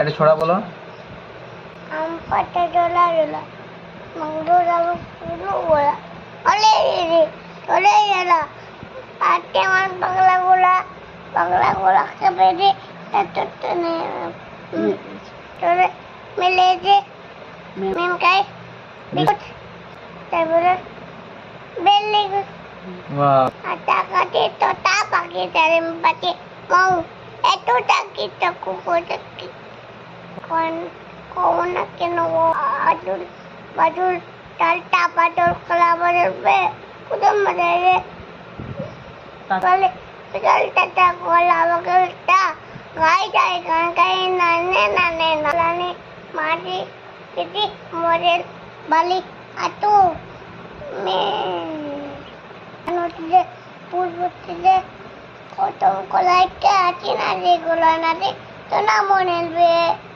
একটা ছড়া বলো। আম পাতা ডোলা ডোলা মঙ্গল রাবু পুরো গোলা অলে রে চলে গেল আজকে আমার বাংলা গোলা খাবে রে ততনে চলে মিলে যে মিম কাই বিকুট তারপরে বেলি বাহ, আটা কাটে তো তা পাকে তারে পাকে মৌ এত টাকি তো কুকুরটাকি কোন কোন কেন আজুল বাজুল টালটা পাটল কলাবরের বে কুদম মারে তাহলে বিকালটা কলাবরটা গাই যায় গান গাই নানে নানে নালানে মাটি পিটি মরেল বালি আতু মে নদীতে পূর্বতীতে কত কলাইতে আছে না রে গোলা না রে তো না মনে